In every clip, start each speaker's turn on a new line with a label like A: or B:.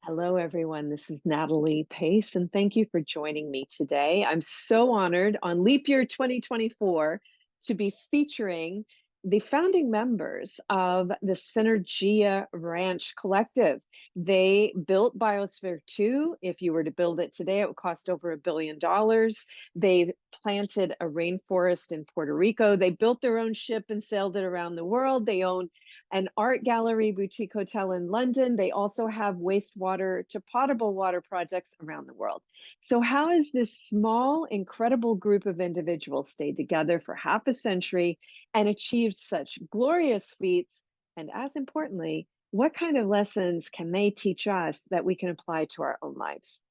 A: Hello, everyone. This is Natalie Pace, and thank you for joining me today. I'm so honored on Leap Year 2024 to be featuring the founding members of the Synergia Ranch Collective. They built Biosphere 2. If you were to build it today, it would cost over $1 billion. They planted a rainforest in Puerto Rico. They built their own ship and sailed it around the world. They own an art gallery boutique hotel in London. They also have wastewater to potable water projects around the world. So how has this small, incredible group of individuals stayed together for half a century and achieved such glorious feats? And as importantly, what kind of lessons can they teach us that we can apply to our own lives?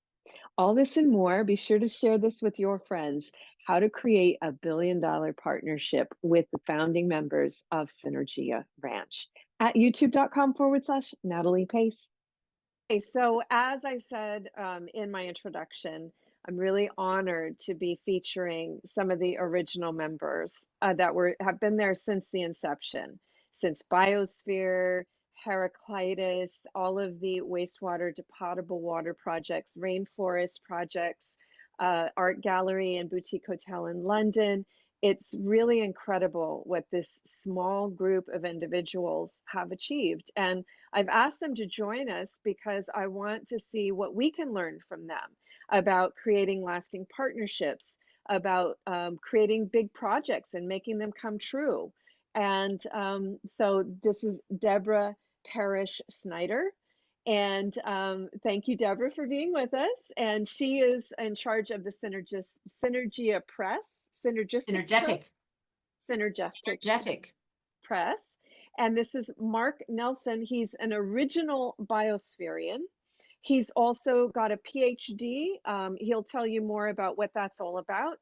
A: All this and more, be sure to share this with your friends, how to create a $1 billion partnership with the founding members of Synergia Ranch at youtube.com/Natalie Pace. Okay, so as I said in my introduction, I'm really honored to be featuring some of the original members that have been there since the inception, since Biosphere, Heraclitus, all of the wastewater to potable water projects, rainforest projects, art gallery and boutique hotel in London. It's really incredible what this small group of individuals have achieved. And I've asked them to join us because I want to see what we can learn from them about creating lasting partnerships, about creating big projects and making them come true. And so this is Deborah Parrish Snyder. And thank you, Deborah, for being with us. And she is in charge of the Synergia Press,
B: Synergetic.
A: Synergistic
B: Synergetic.
A: Press. And this is Mark Nelson. He's an original biospherian. He's also got a Ph.D. He'll tell you more about what that's all about.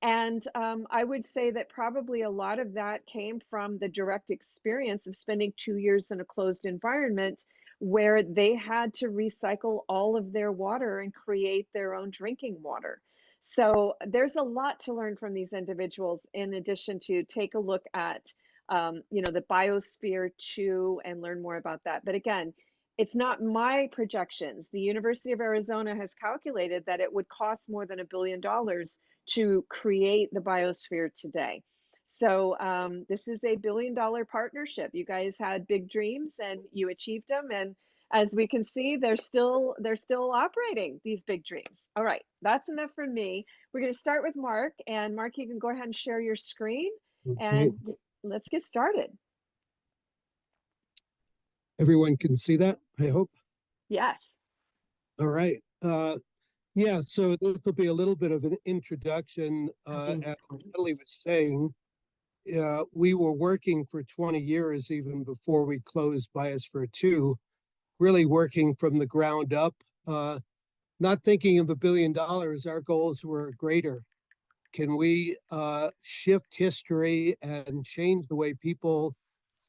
A: And I would say that probably a lot of that came from the direct experience of spending 2 years in a closed environment where they had to recycle all of their water and create their own drinking water. So there's a lot to learn from these individuals, in addition to take a look at, the Biosphere 2 and learn more about that. But again, it's not my projections. The University of Arizona has calculated that it would cost more than $1 billion to create the biosphere today. So this is a $1 billion partnership. You guys had big dreams and you achieved them. And as we can see, they're still operating these big dreams. All right, that's enough from me. We're going to start with Mark. And Mark, you can go ahead and share your screen and let's get started.
C: Everyone can see that, I hope.
A: Yes.
C: All right. Yeah, so this will be a little bit of an introduction. As Natalie was saying, we were working for 20 years even before we closed Biosphere 2, really working from the ground up, not thinking of $1 billion. Our goals were greater. Can we shift history and change the way people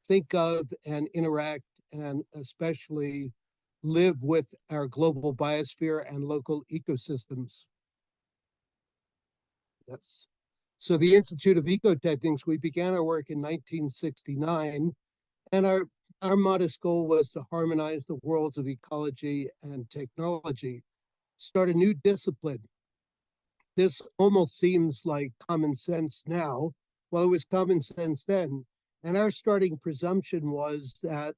C: think of and interact, and especially live with our global biosphere and local ecosystems? Yes. So the Institute of Ecotechnics, we began our work in 1969, and our modest goal was to harmonize the worlds of ecology and technology, start a new discipline. This almost seems like common sense now. Well, it was common sense then. And our starting presumption was that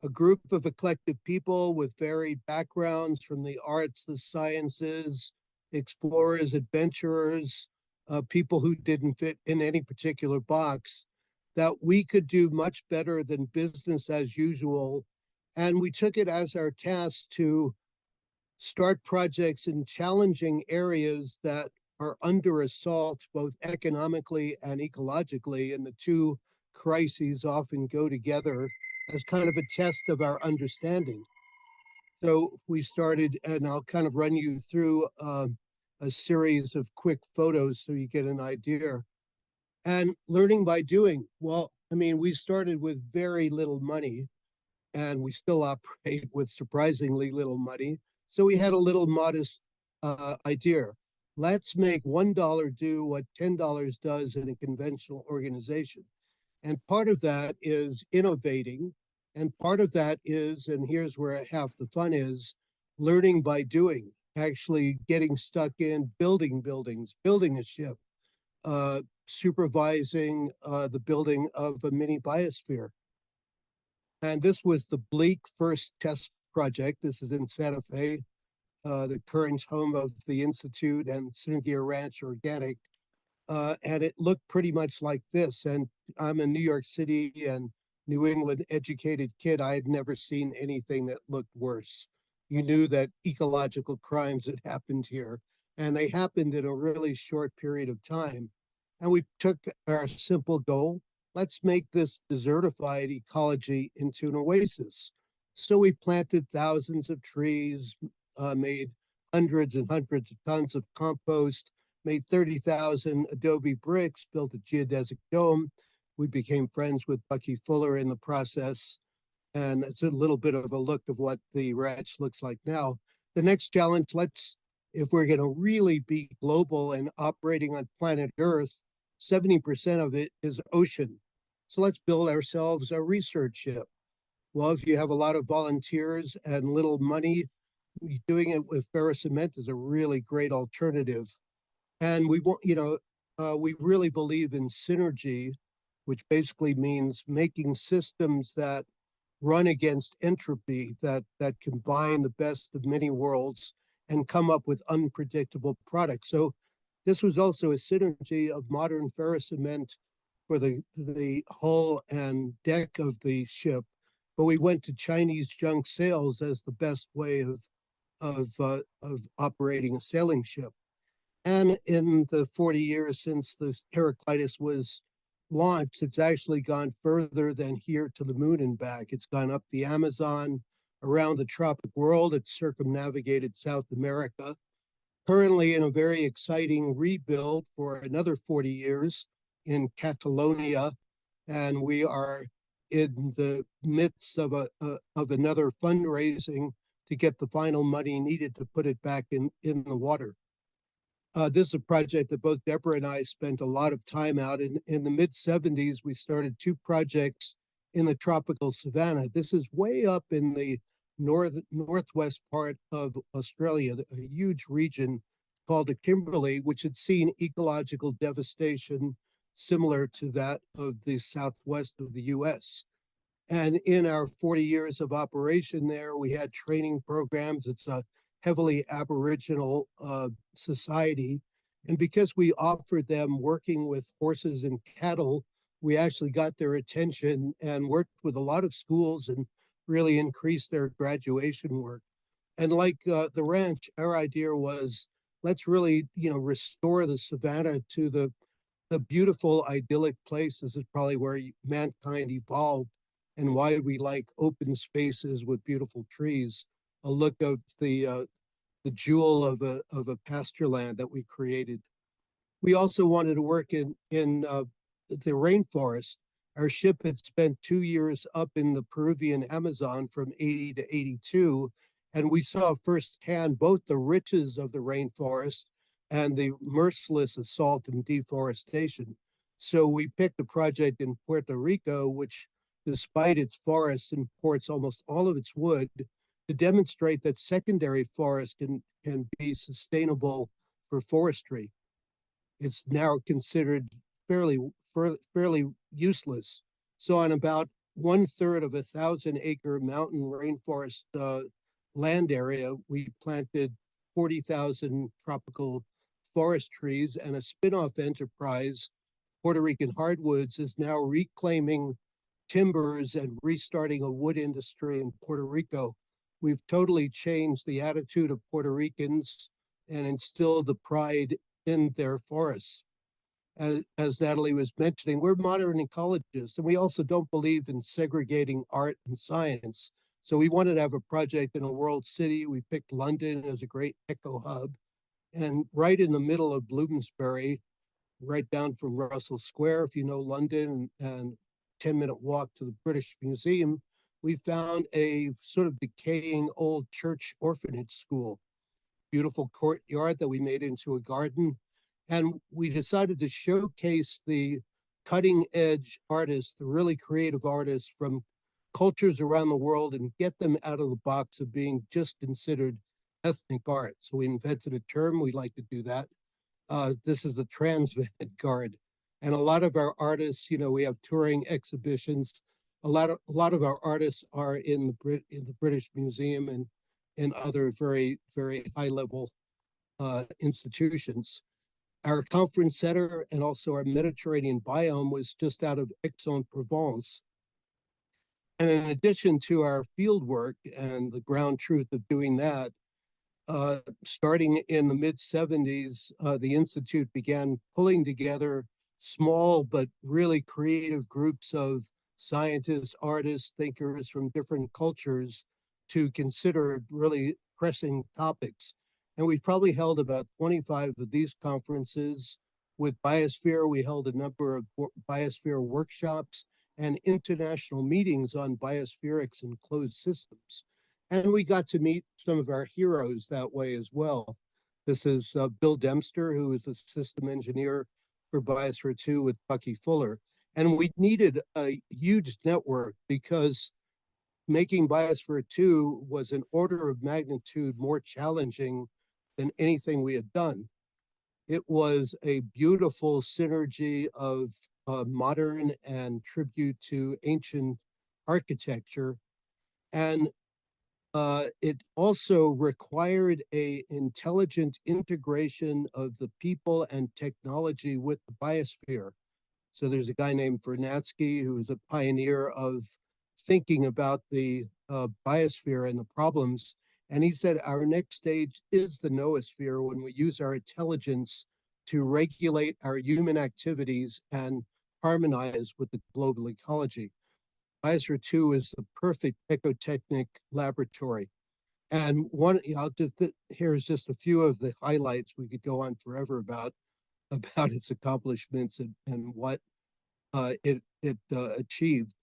C: a group of eclectic people with varied backgrounds from the arts, the sciences, explorers, adventurers, people who didn't fit in any particular box, that we could do much better than business as usual. And we took it as our task to start projects in challenging areas that are under assault, both economically and ecologically, and the two crises often go together as kind of a test of our understanding. So we started, and I'll kind of run you through a series of quick photos so you get an idea. And learning by doing. Well, I mean, we started with very little money, and we still operate with surprisingly little money. So we had a little modest idea. Let's make $1 do what $10 does in a conventional organization. And part of that is innovating. And part of that is, and here's where half the fun is, learning by doing, actually getting stuck in building buildings, building a ship, supervising the building of a mini biosphere. And this was the bleak first test project. This is in Santa Fe, the current home of the Institute and Synergia Ranch Organic. And it looked pretty much like this. And I'm a New York City and New England educated kid. I had never seen anything that looked worse. You knew that ecological crimes had happened here, and they happened in a really short period of time. And we took our simple goal, let's make this desertified ecology into an oasis. So we planted thousands of trees, made hundreds and hundreds of tons of compost, made 30,000 adobe bricks, built a geodesic dome. We became friends with Bucky Fuller in the process. And it's a little bit of a look of what the ranch looks like now. The next challenge, if we're going to really be global and operating on planet Earth, 70% of it is ocean. So let's build ourselves a research ship. Well, if you have a lot of volunteers and little money, doing it with ferrous cement is a really great alternative. And we want, we really believe in synergy, which basically means making systems that run against entropy, that combine the best of many worlds and come up with unpredictable products. So this was also a synergy of modern ferrous cement for the hull and deck of the ship, but we went to Chinese junk sails as the best way of operating a sailing ship. And in the 40 years since the Heraclitus was launched, it's actually gone further than here to the moon and back. It's gone up the Amazon, around the tropic world. It's circumnavigated South America. Currently in a very exciting rebuild for another 40 years in Catalonia. And we are in the midst of another fundraising to get the final money needed to put it back in the water. This is a project that both Deborah and I spent a lot of time out in the mid 70s. We started two projects in the tropical savanna. This is way up in the northwest part of Australia, a huge region called the Kimberley, which had seen ecological devastation similar to that of the southwest of the US. And in our 40 years of operation there, we had training programs. It's a heavily Aboriginal society. And because we offered them working with horses and cattle, we actually got their attention and worked with a lot of schools and really increased their graduation work. And like the ranch, our idea was, let's really, restore the savanna to the beautiful, idyllic place. This is probably where mankind evolved and why we like open spaces with beautiful trees. A look of the jewel of a pasture land that we created. We also wanted to work in the rainforest. Our ship had spent 2 years up in the Peruvian Amazon from 80 to 82, and we saw firsthand both the riches of the rainforest and the merciless assault and deforestation. So we picked a project in Puerto Rico, which, despite its forests, imports almost all of its wood, to demonstrate that secondary forest can be sustainable for forestry. It's now considered fairly useless. So on about 1/3 of a 1,000-acre mountain rainforest land area, we planted 40,000 tropical forest trees, and a spin-off enterprise, Puerto Rican Hardwoods, is now reclaiming timbers and restarting a wood industry in Puerto Rico. We've totally changed the attitude of Puerto Ricans and instilled the pride in their forests. As Natalie was mentioning, we're modern ecologists, and we also don't believe in segregating art and science. So we wanted to have a project in a world city. We picked London as a great eco hub. And right in the middle of Bloomsbury, right down from Russell Square, if you know London, and 10-minute walk to the British Museum, we found a sort of decaying old church orphanage school. Beautiful courtyard that we made into a garden. And we decided to showcase the cutting edge artists, the really creative artists from cultures around the world, and get them out of the box of being just considered ethnic art. So we invented a term, we like to do that. This is the trans-vanguard. And a lot of our artists, you know, we have touring exhibitions. A lot of our artists are in the British Museum and in other very high level institutions. Our conference center and also our Mediterranean biome was just out of Aix-en-Provence. And in addition to our field work and the ground truth of doing that, starting in the mid 70s, the Institute began pulling together small but really creative groups of scientists, artists, thinkers from different cultures to consider really pressing topics. And we probably held about 25 of these conferences. With Biosphere, we held a number of Biosphere workshops and international meetings on biospherics and closed systems. And we got to meet some of our heroes that way as well. This is Bill Dempster, who is the system engineer for Biosphere 2 with Bucky Fuller. And we needed a huge network because making Biosphere 2 was an order of magnitude more challenging than anything we had done. It was a beautiful synergy of modern and tribute to ancient architecture. And it also required a intelligent integration of the people and technology with the biosphere. So there's a guy named Vernadsky who is a pioneer of thinking about the biosphere and the problems. And he said our next stage is the noosphere, when we use our intelligence to regulate our human activities and harmonize with the global ecology. Biosphere 2 is the perfect ecotechnic laboratory. And here's just a few of the highlights. We could go on forever about its accomplishments and what it achieved.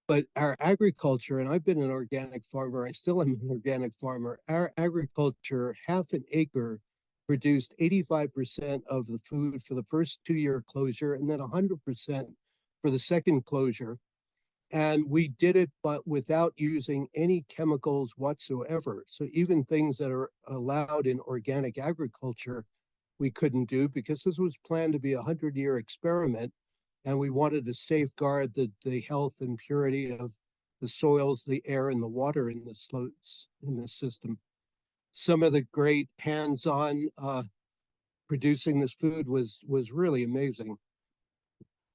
C: But our agriculture, and I've been an organic farmer, I still am an organic farmer. Our agriculture, half an acre, produced 85% of the food for the first 2-year closure, and then 100% for the second closure. And we did it, but without using any chemicals whatsoever. So even things that are allowed in organic agriculture, we couldn't do because this was planned to be a 100-year experiment. And we wanted to safeguard the health and purity of the soils, the air, and the water in this system. Some of the great hands-on producing this food was really amazing.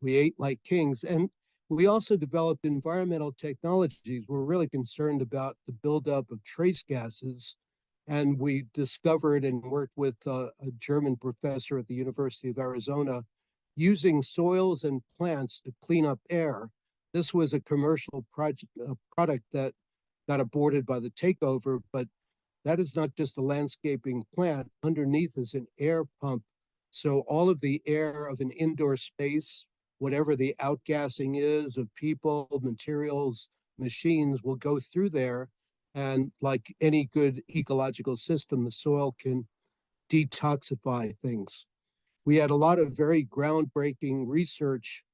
C: We ate like kings. And we also developed environmental technologies. We're really concerned about the buildup of trace gases. And we discovered and worked with a German professor at the University of Arizona using soils and plants to clean up air. This was a commercial product that got aborted by the takeover, but that is not just a landscaping plant. Underneath is an air pump. So all of the air of an indoor space, whatever the outgassing is of people, materials, machines, will go through there. And like any good ecological system, the soil can detoxify things. We had a lot of very groundbreaking research.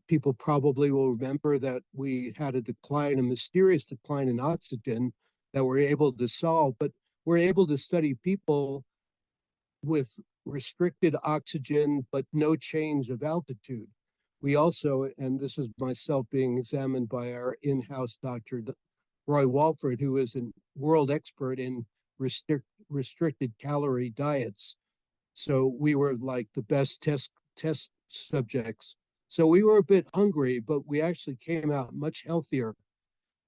C: People probably will remember that we had a mysterious decline in oxygen that we're able to solve, but we're able to study people with restricted oxygen, but no change of altitude. We also, and this is myself being examined by our in-house doctor, Roy Walford, who is a world expert in restricted calorie diets. So we were like the best test subjects. So we were a bit hungry, but we actually came out much healthier.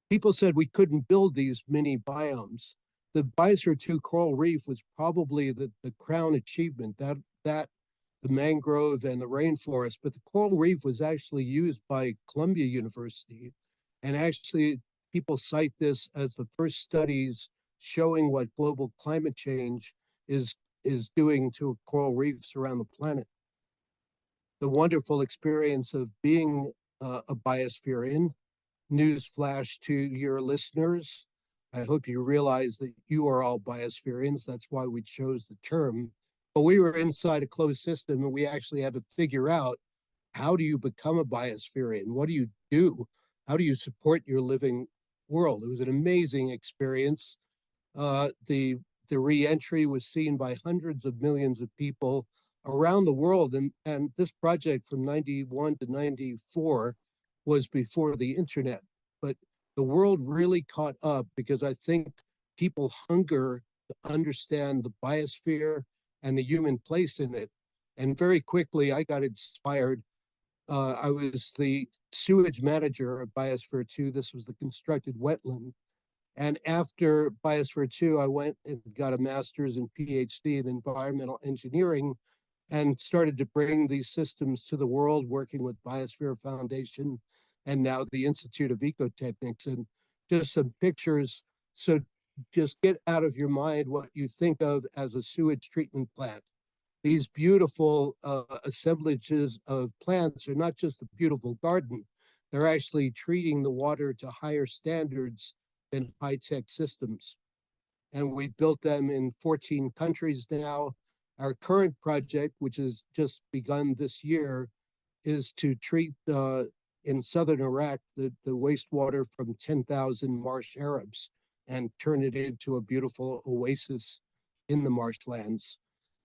C: People said we couldn't build these mini biomes. The Biosphere 2 coral reef was probably the crown achievement, that the mangrove and the rainforest, but the coral reef was actually used by Columbia University. And actually, people cite this as the first studies showing what global climate change is doing to coral reefs around the planet. The wonderful experience of being a biospherian. Newsflash to your listeners. I hope you realize that you are all biospherians. That's why we chose the term. But we were inside a closed system and we actually had to figure out, how do you become a biospherian? What do you do? How do you support your living world? It was an amazing experience. The re-entry was seen by hundreds of millions of people around the world. And this project from 91 to 94 was before the internet. But the world really caught up because I think people hunger to understand the biosphere and the human place in it. And very quickly, I got inspired. I was the sewage manager of Biosphere 2. This was the constructed wetland. And after Biosphere 2, I went and got a master's and Ph.D. in environmental engineering and started to bring these systems to the world, working with Biosphere Foundation and now the Institute of Ecotechnics. And just some pictures. So just get out of your mind what you think of as a sewage treatment plant. These beautiful assemblages of plants are not just a beautiful garden, they're actually treating the water to higher standards than high-tech systems. And we've built them in 14 countries now. Our current project, which has just begun this year, is to treat in southern Iraq the wastewater from 10,000 marsh Arabs and turn it into a beautiful oasis in the marshlands.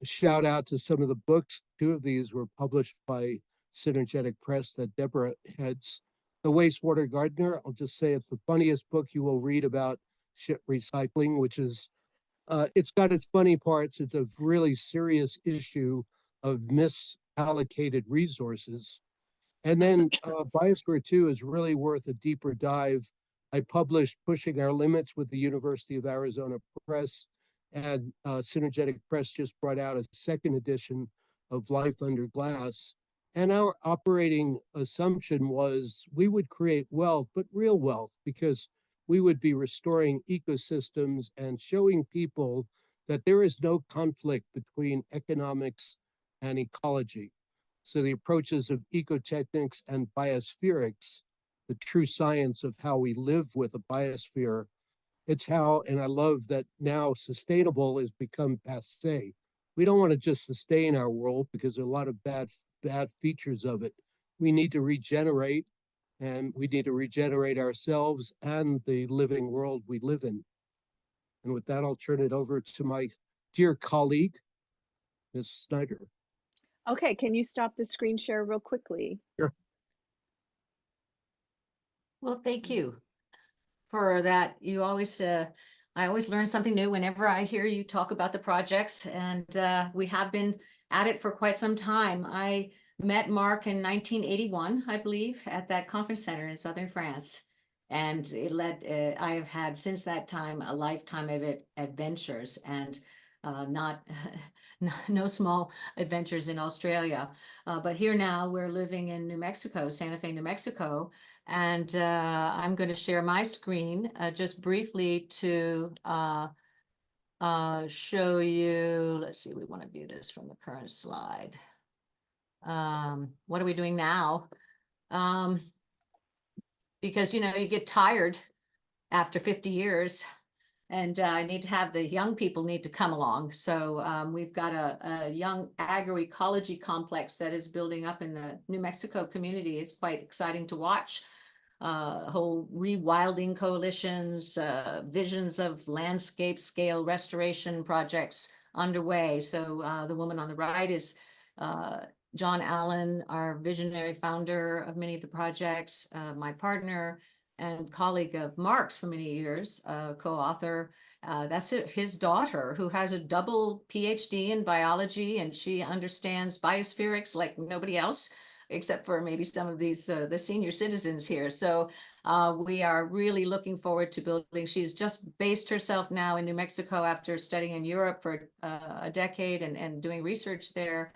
C: A shout out to some of the books. Two of these were published by Synergetic Press that Deborah heads. The Wastewater Gardener, I'll just say it's the funniest book you will read about ship recycling, which is, it's got its funny parts. It's a really serious issue of misallocated resources. And then Biosphere 2 is really worth a deeper dive. I published Pushing Our Limits with the University of Arizona Press, and Synergetic Press just brought out a second edition of Life Under Glass. And our operating assumption was we would create wealth, but real wealth, because we would be restoring ecosystems and showing people that there is no conflict between economics and ecology. So the approaches of ecotechnics and biospherics, the true science of how we live with a biosphere, it's how, and I love that now sustainable has become passe. We don't want to just sustain our world because there are a lot of bad features of it. We need to regenerate, and we need to regenerate ourselves and the living world we live in. And with that, I'll turn it over to my dear colleague, Ms. Snyder.
A: Okay, can you stop the screen share real quickly?
C: Sure.
B: Well, thank you for that. You always, I always learn something new whenever I hear you talk about the projects, and we have been at it for quite some time. I met Mark in 1981, I believe, at that conference center in southern France. And it led, I have had since that time a lifetime of adventures, and not no small adventures in Australia. But here now we're living in New Mexico, Santa Fe, New Mexico. And I'm going to share my screen just briefly to show you. Let's see, we want to view this from the current slide. What are we doing now? Because, you know, you get tired after 50 years, and I need to have the young people need to come along. So we've got a young agroecology complex that is building up in the New Mexico community. It's quite exciting to watch. Whole rewilding coalitions, visions of landscape scale restoration projects underway. So the woman on the right is John Allen, our visionary founder of many of the projects, my partner and colleague of Mark's for many years, co-author. That's his daughter, who has a double PhD in biology, and she understands biospherics like nobody else, except for maybe some of these the senior citizens here. So we are really looking forward to building. She's just based herself now in New Mexico after studying in Europe for a decade and doing research there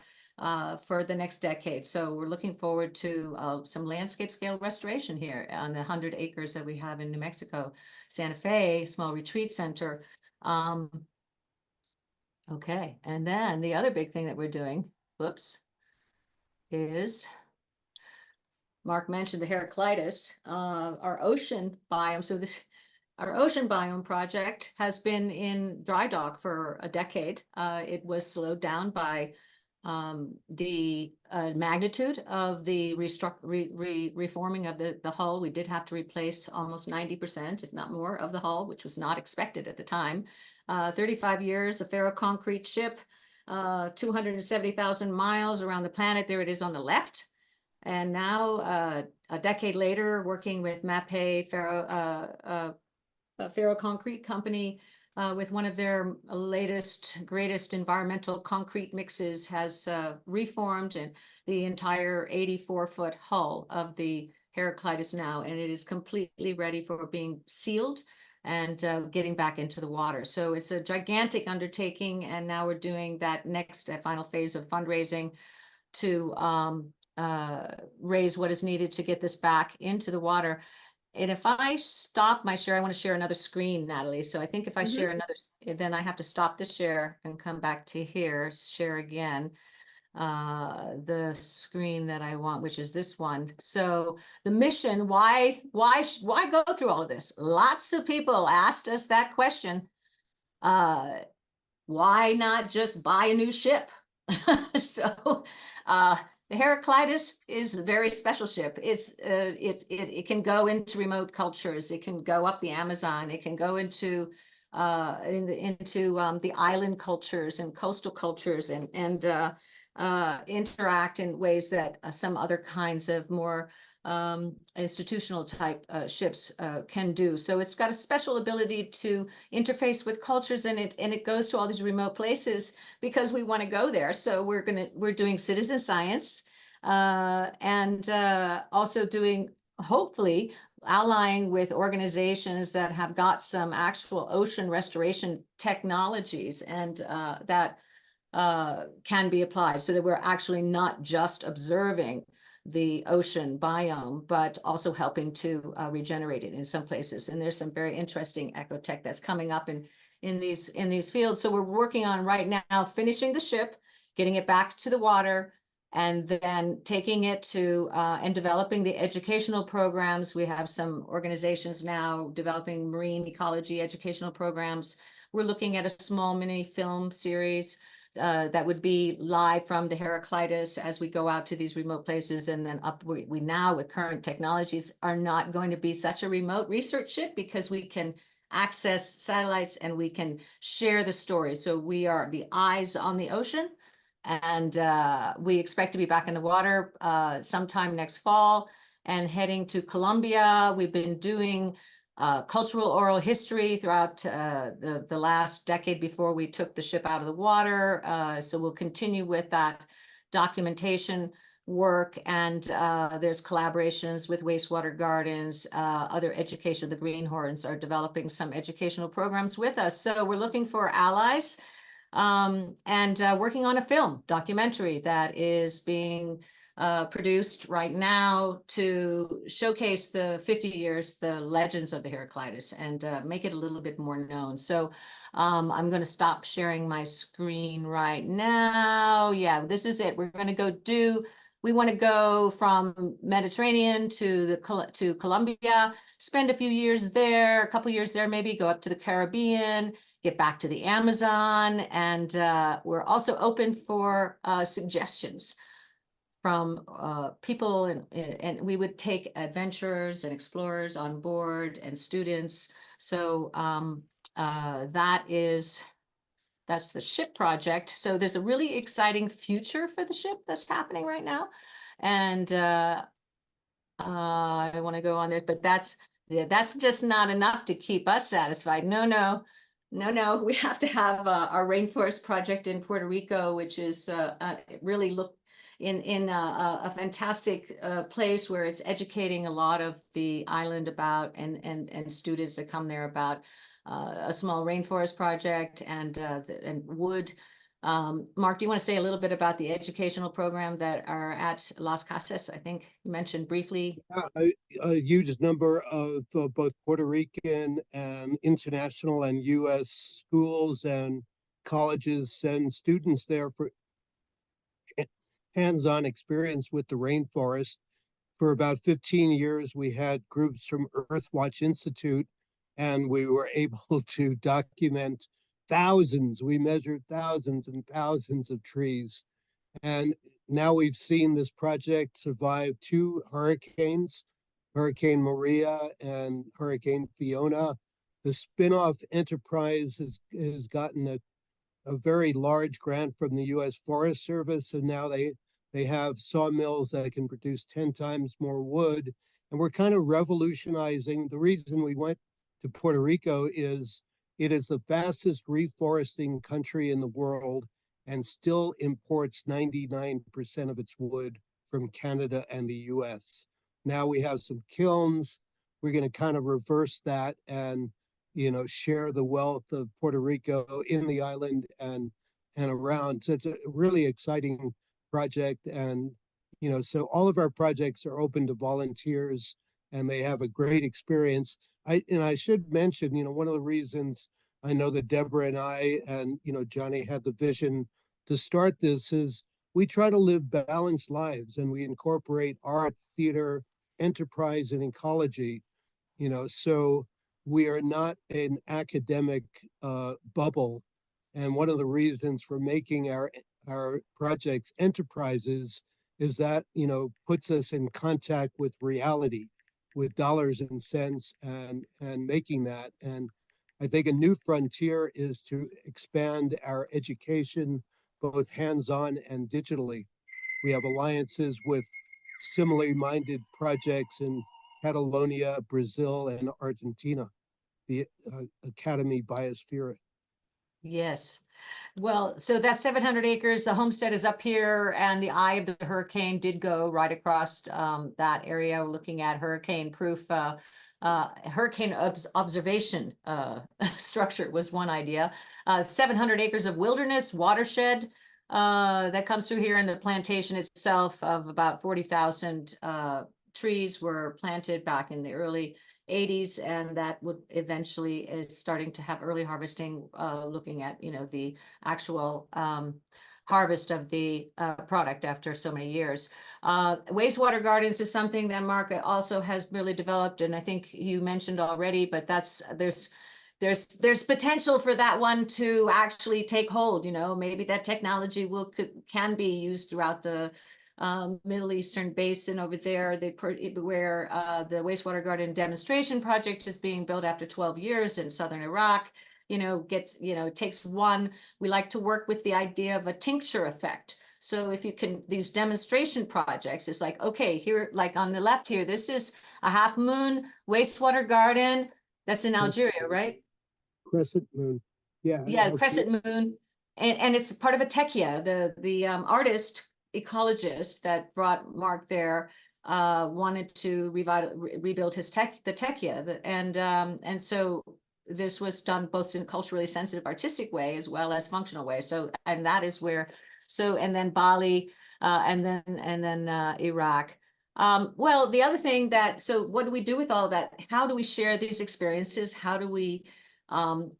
B: for the next decade. So we're looking forward to some landscape scale restoration here on the 100 acres that we have in New Mexico. Santa Fe, small retreat center. Okay, and then the other big thing that we're doing, whoops, is Mark mentioned the Heraclitus, our ocean biome. So our ocean biome project has been in dry dock for a decade. It was slowed down by the magnitude of the reforming of the hull. We did have to replace almost 90%, if not more, of the hull, which was not expected at the time. 35 years, a ferroconcrete ship, 270,000 miles around the planet. There it is on the left. And now, a decade later, working with Mapei ferroconcrete company, with one of their latest, greatest environmental concrete mixes, has reformed and the entire 84-foot hull of the Heraclitus now, and it is completely ready for being sealed and getting back into the water. So it's a gigantic undertaking, and now we're doing that next final phase of fundraising to raise what is needed to get this back into the water. And if I stop my share, I want to share another screen, Natalie. So I think if I share another, then I have to stop the share and come back to here, share again, the screen that I want, which is this one. So the mission, why go through all of this? Lots of people asked us that question. Why not just buy a new ship? So, the Heraclitus is a very special ship. It can go into remote cultures. It can go up the Amazon. It can go into the island cultures and coastal cultures, and interact in ways that some other kinds of more institutional type ships can do. So it's got a special ability to interface with cultures, and it goes to all these remote places because we want to go there. So we're doing citizen science, and also doing, hopefully, allying with organizations that have got some actual ocean restoration technologies, and that can be applied, so that we're actually not just observing the ocean biome, but also helping to regenerate it in some places. And there's some very interesting ecotech that's coming up in these fields. So we're working on right now finishing the ship, getting it back to the water, and then taking it to and developing the educational programs. We have some organizations now developing marine ecology educational programs. We're looking at a small mini film series that would be live from the Heraclitus as we go out to these remote places, and then up. We now, with current technologies, are not going to be such a remote research ship, because we can access satellites and we can share the story. So we are the eyes on the ocean, and we expect to be back in the water sometime next fall and heading to Colombia. We've been doing cultural oral history throughout the last decade before we took the ship out of the water. So we'll continue with that documentation work, and there's collaborations with wastewater gardens, other education. The Greenhorns are developing some educational programs with us. So we're looking for allies, and working on a film documentary that is being produced right now to showcase the 50 years, the legends of the Heraclitus, and make it a little bit more known. So I'm going to stop sharing my screen right now. Yeah, this is it. We're going to go we want to go from Mediterranean to Colombia, spend a few years there, a couple years there, maybe go up to the Caribbean, get back to the Amazon, and we're also open for suggestions from people, and we would take adventurers and explorers on board, and students. So that's the ship project. So there's a really exciting future for the ship that's happening right now, and I want to go on there, but that's just not enough to keep us satisfied. No. We have to have our rainforest project in Puerto Rico, which is really in a fantastic place where it's educating a lot of the island about, and students that come there about a small rainforest project and wood. Mark, do you want to say a little bit about the educational program that are at Las Casas? I think you mentioned briefly.
C: A huge number of both Puerto Rican and international and U.S. schools and colleges and students there for hands-on experience with the rainforest. For about 15 years, we had groups from Earthwatch Institute, and we were able to document thousands. We measured thousands and thousands of trees And now we've seen this project survive two hurricanes, Hurricane Maria and Hurricane Fiona. The spin-off enterprise has gotten a very large grant from the U.S. Forest Service, and now they have sawmills that can produce 10 times more wood. And we're kind of revolutionizing. The reason we went to Puerto Rico is it is the fastest reforesting country in the world and still imports 99% of its wood from Canada and the US. Now we have some kilns. We're going to kind of reverse that and share the wealth of Puerto Rico in the island and around. So it's a really exciting project. And so all of our projects are open to volunteers and they have a great experience. I should mention, one of the reasons I know that Deborah and I and Johnny had the vision to start this is we try to live balanced lives and we incorporate art, theater, enterprise, and ecology. So we are not an academic bubble. And one of the reasons for making our projects enterprises is that, puts us in contact with reality, with dollars and cents and making that. And I think a new frontier is to expand our education, both hands-on and digitally. We have alliances with similarly minded projects in Catalonia, Brazil, and Argentina, the Academy Biosphere.
B: Yes. Well, so that's 700 acres. The homestead is up here, and the eye of the hurricane did go right across that area. We're looking at hurricane-proof hurricane observation structure was one idea. 700 acres of wilderness watershed that comes through here, and the plantation itself of about 40,000 trees were planted back in the early 80s, and that would eventually is starting to have early harvesting, looking at the actual harvest of the product after so many years. Wastewater gardens is something that Mark also has really developed, and I think you mentioned already, but there's potential for that one to actually take hold. Maybe that technology can be used throughout the Middle Eastern basin over there, where the wastewater garden demonstration project is being built after 12 years in southern Iraq. It takes one. We like to work with the idea of a tincture effect. So if you can, these demonstration projects, it's like, okay, here, like on the left here, this is a half moon wastewater garden. That's in Algeria, right?
C: Crescent moon. Yeah.
B: Yeah, crescent moon. And it's part of a techia. The artist ecologist that brought Mark there wanted to rebuild his the techia, and so this was done both in culturally sensitive artistic way as well as functional way. So, and that is where, and then Bali, and then Iraq. Well, the other thing so what do we do with all that? How do we share these experiences? How do we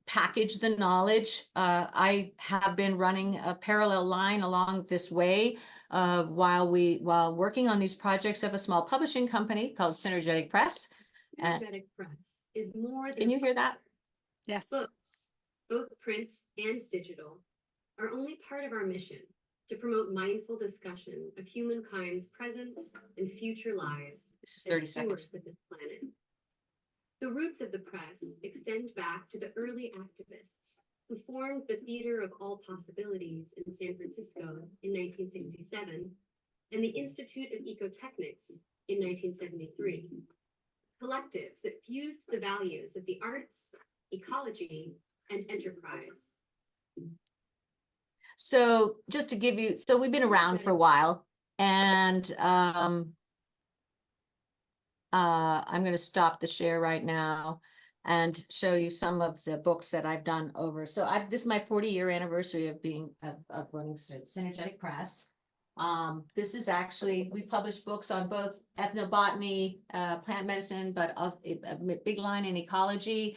B: package the knowledge? I have been running a parallel line along this way while working on these projects of a small publishing company called Synergetic Press.
D: Synergetic Press is more than—
B: Can you hear that?
A: Yeah.
D: Books, both print and digital, are only part of our mission to promote mindful discussion of humankind's present and future lives
B: This is 30
D: as
B: seconds.
D: stewards of this planet. The roots of the press extend back to the early activists who formed the Theater of All Possibilities in San Francisco in 1967 and the Institute of Ecotechnics in 1973. Collectives that fused the values of the arts, ecology, and enterprise.
B: So just to give you, so we've been around for a while, and I'm going to stop the share right now and show you some of the books that I've done over. So this is my 40-year anniversary of being of running Synergetic Press. This is actually, we publish books on both ethnobotany, plant medicine, but also a big line in ecology.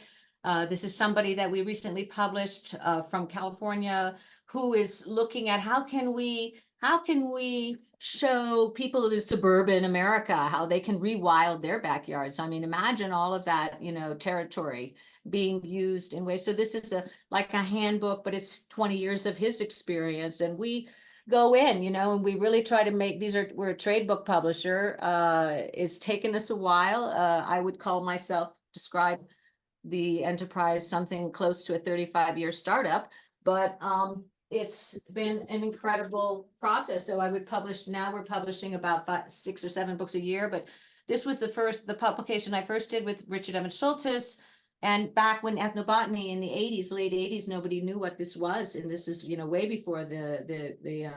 B: This is somebody that we recently published from California, who is looking at how can we show people in suburban America how they can rewild their backyards. I mean, imagine all of that, territory being used in ways. So this is like a handbook, but it's 20 years of his experience. And we go in, and we really try to make we're a trade book publisher. It's taken us a while. I would describe the enterprise something close to a 35-year startup, but it's been an incredible process. So now we're publishing about 6 or 7 books a year, but this was the publication I first did with Richard Emmett Schultes. And back when ethnobotany in the late 80s, nobody knew what this was. And this is, way before the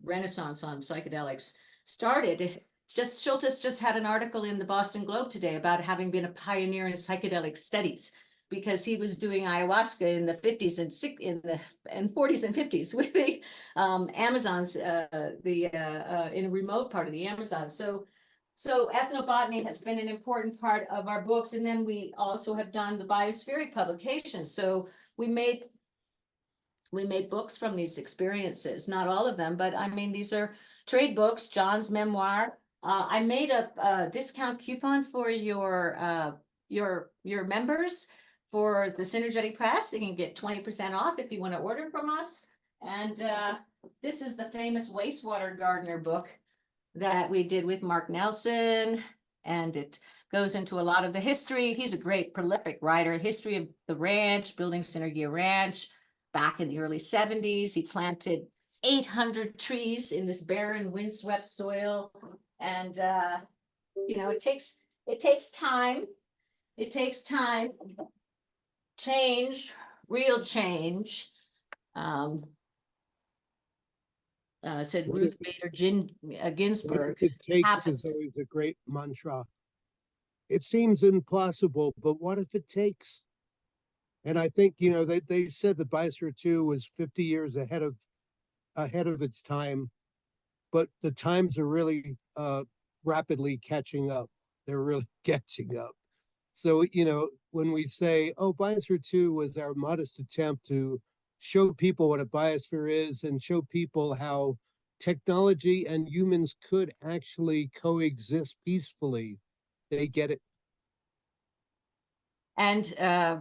B: Renaissance on psychedelics started. Schultes just had an article in the Boston Globe today about having been a pioneer in psychedelic studies, because he was doing ayahuasca in the 50s and 40s and 50s with the Amazons, in a remote part of the Amazon. So ethnobotany has been an important part of our books. And then we also have done the Biosphere publications. So we made books from these experiences, not all of them, but I mean, these are trade books, John's memoir. I made a discount coupon for your members for the Synergetic Press. You can get 20% off if you want to order from us. And this is the famous Wastewater Gardener book that we did with Mark Nelson, and it goes into a lot of the history. He's a great prolific writer, history of the ranch, building Synergia Ranch. Back in the early 70s, he planted 800 trees in this barren, windswept soil. And it takes time. It takes time. Change, real change. Said Ruth Bader Ginsburg.
C: What it takes
B: happens.
C: is always a great mantra. It seems impossible, but what if it takes? And I think, they said the Biosphere 2 was 50 years ahead of its time, but the times are really rapidly catching up. They're really catching up. So, when we say, oh, Biosphere 2 was our modest attempt to show people what a biosphere is and show people how technology and humans could actually coexist peacefully, they get it.
B: And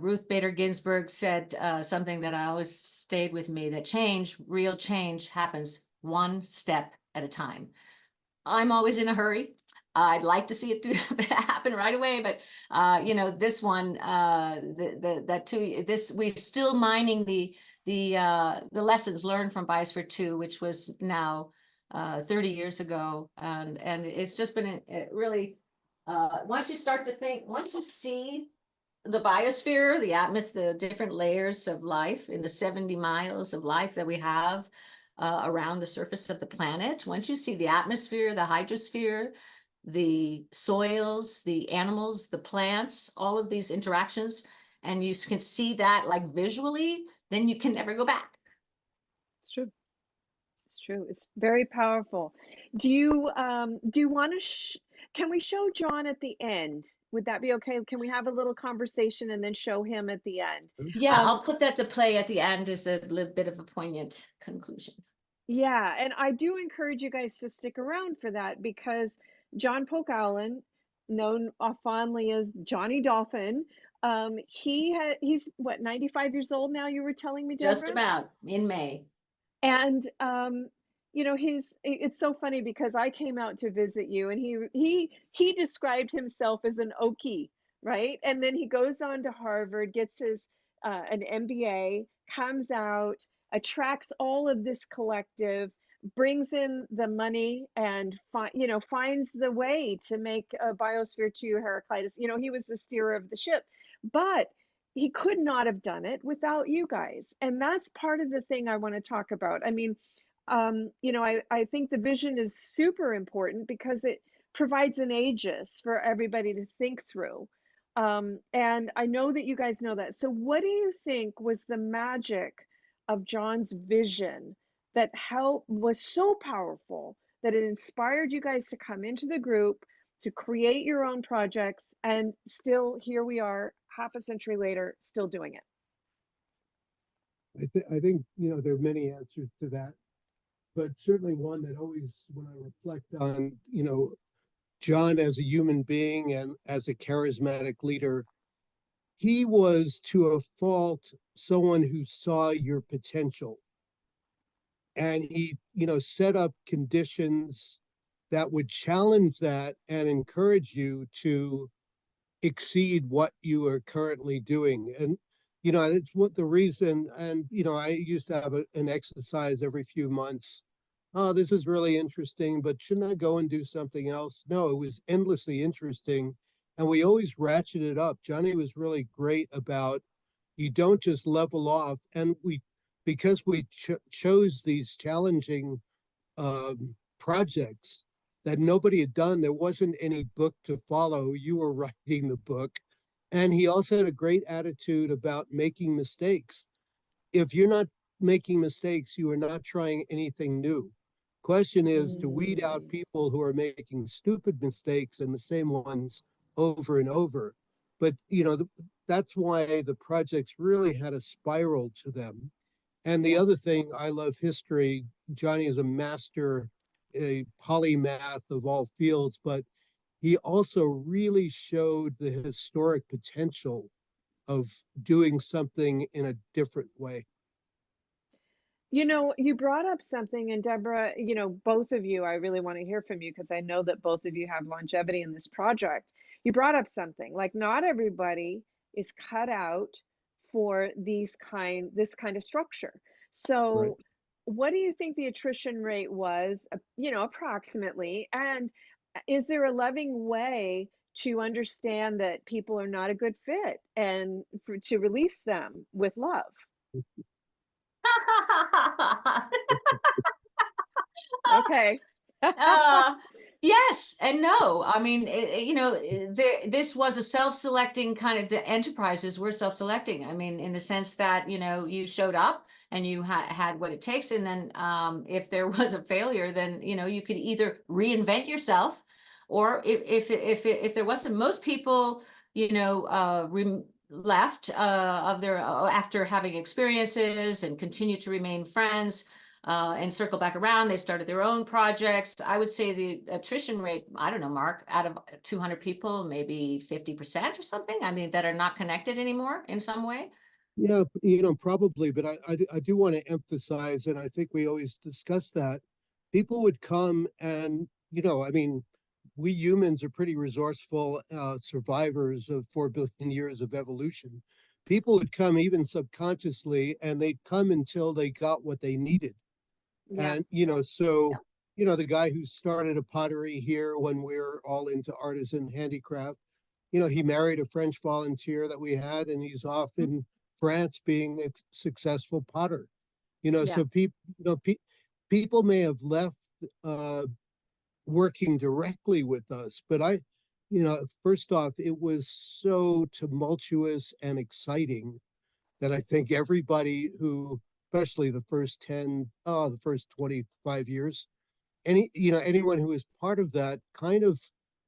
B: Ruth Bader Ginsburg said something that I always stayed with me, that real change happens one step at a time. I'm always in a hurry. I'd like to see it happen right away, but this one, we're still mining the lessons learned from Biosphere 2, which was now 30 years ago, and it's just been really once you see the biosphere, the atmosphere, the different layers of life in the 70 miles of life that we have around the surface of the planet. Once you see the atmosphere, the hydrosphere, the soils, the animals, the plants, all of these interactions, and you can see that like visually, then you can never go back.
A: It's true. It's true. It's very powerful. Do you want to can we show John at the end? Would that be okay? Can we have a little conversation and then show him at the end?
B: Yeah, I'll put that to play at the end as a little bit of a poignant conclusion.
A: Yeah, and I do encourage you guys to stick around for that, because John Polk Allen, known fondly as Johnny Dolphin, he's what, 95 years old now, you were telling me, Deborah?
B: Just about, in May.
A: And it's so funny because I came out to visit you, and he described himself as an Okie, right? And then he goes on to Harvard, gets his an MBA, comes out, attracts all of this collective, brings in the money, and finds the way to make a Biosphere 2 Heraclitus. He was the steerer of the ship, but he could not have done it without you guys. And that's part of the thing I want to talk about. I mean, I think the vision is super important because it provides an aegis for everybody to think through. And I know that you guys know that. So what do you think was the magic of John's vision that was so powerful that it inspired you guys to come into the group, to create your own projects, and still here we are half a century later, still doing it?
C: I think, there are many answers to that, but certainly one that always, when I reflect on, John as a human being and as a charismatic leader, he was to a fault someone who saw your potential. and he, set up conditions that would challenge that and encourage you to exceed what you are currently doing. And, it's what the reason, and, I used to have an exercise every few months. Oh, this is really interesting, but shouldn't I go and do something else? No, it was endlessly interesting. And we always ratcheted up. Johnny was really great about, you don't just level off. And because we chose these challenging projects that nobody had done. There wasn't any book to follow. You were writing the book. And he also had a great attitude about making mistakes. If you're not making mistakes, you are not trying anything new. Question is to weed out
A: Mm.
C: people who are making stupid mistakes and the same ones over and over. But, that's why the projects really had a spiral to them. And the
A: Yeah.
C: other thing, I love history. Johnny is a master, a polymath of all fields, but he also really showed the historic potential of doing something in a different way.
A: You brought up something, and Deborah, both of you, I really want to hear from you because I know that both of you have longevity in this project. You brought up something like not everybody is cut out for this kind of structure.
C: Right.
A: So, what do you think the attrition rate was, approximately? And is there a loving way to understand that people are not a good fit and to release them with love? Okay.
B: Uh, yes and no. I mean, this was a self-selecting kind of, the enterprises were self-selecting. I mean, in the sense that, you showed up and you had what it takes. And then if there was a failure, then, you could either reinvent yourself, or if there wasn't, most people, left of their after having experiences and continue to remain friends and circle back around. They started their own projects. I would say the attrition rate, I don't know, Mark, out of 200 people, maybe 50% or something. I mean, that are not connected anymore in some way.
C: Yeah, probably, but I do want to emphasize, and I think we always discuss that people would come and, I mean, we humans are pretty resourceful survivors of 4 billion years of evolution. People would come even subconsciously, and they'd come until they got what they needed.
A: Yeah.
C: And, so, the guy who started a pottery here when we were all into artisan handicraft, he married a French volunteer that we had, and he's off in France being a successful potter.
A: Yeah.
C: So people may have left uh, working directly with us, but first off, it was so tumultuous and exciting that I think everybody who, especially the first 25 years, anyone who was part of that kind of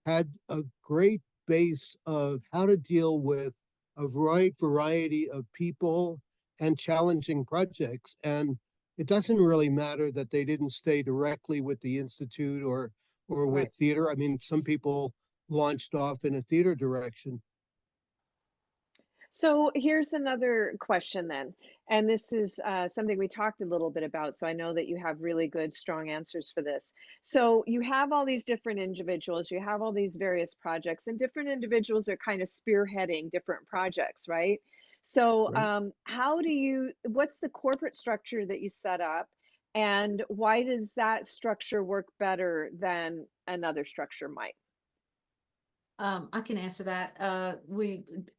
C: had a great base of how to deal with a wide variety of people and challenging projects. And it doesn't really matter that they didn't stay directly with the institute or
A: Right.
C: with theater. I mean, some people launched off in a theater direction.
A: So here's another question then. And this is something we talked a little bit about. So I know that you have really good, strong answers for this. So you have all these different individuals, you have all these various projects, and different individuals are kind of spearheading different projects, right? So
C: Right.
A: what's the corporate structure that you set up? And why does that structure work better than another structure might?
B: I can answer that.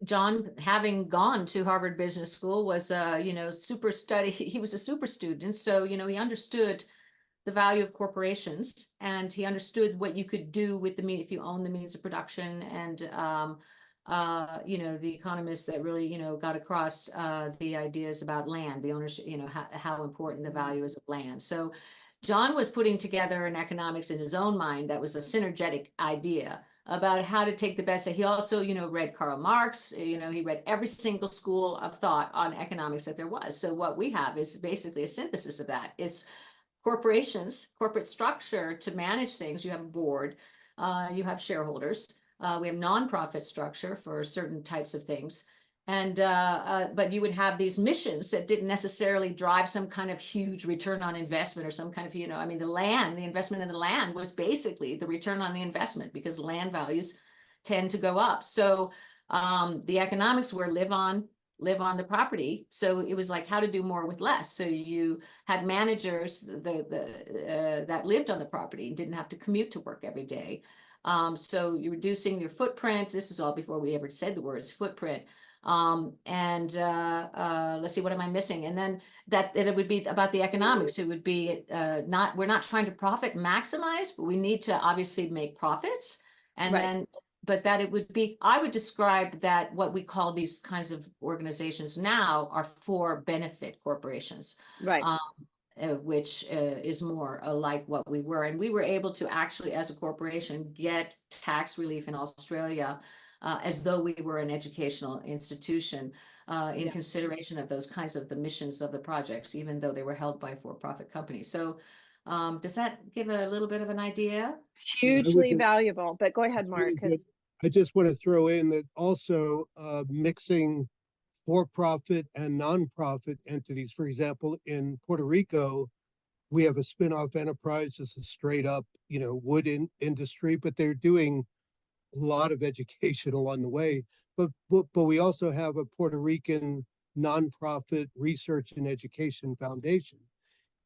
B: John, having gone to Harvard Business School, was, super study. He was a super student. So, he understood the value of corporations, and he understood what you could do with the mean if you own the means of production. And, the economists that really, got across the ideas about land, the ownership, how important the value is of land. So John was putting together an economics in his own mind that was a synergetic idea about how to take the best. He also, read Karl Marx, he read every single school of thought on economics that there was. So what we have is basically a synthesis of that. It's corporations, corporate structure to manage things. You have a board, you have shareholders, we have nonprofit structure for certain types of things. And but you would have these missions that didn't necessarily drive some kind of huge return on investment or some kind of, I mean, the investment in the land was basically the return on the investment, because land values tend to go up. So the economics were live on the property. So it was like how to do more with less. So you had managers that lived on the property and didn't have to commute to work every day. So you're reducing your footprint. This was all before we ever said the words footprint. Let's see, what am I missing? And then that it would be about the economics. It would be we're not trying to profit maximize, but we need to obviously make profits. And then but that it would be, I would describe that what we call these kinds of organizations now are for benefit corporations,
A: Right.
B: Which is more like what we were. And we were able to actually, as a corporation, get tax relief in Australia as though we were an educational institution in consideration of those kinds of the missions of the projects, even though they were held by for-profit companies. So does that give a little bit of an idea?
A: Hugely valuable, but go ahead, Mark.
C: Really I just want to throw in that also mixing for-profit and non-profit entities. For example, in Puerto Rico, we have a spin-off enterprise. It's a straight up, wood industry, but they're doing a lot of education along the way. But we also have a Puerto Rican nonprofit research and education foundation.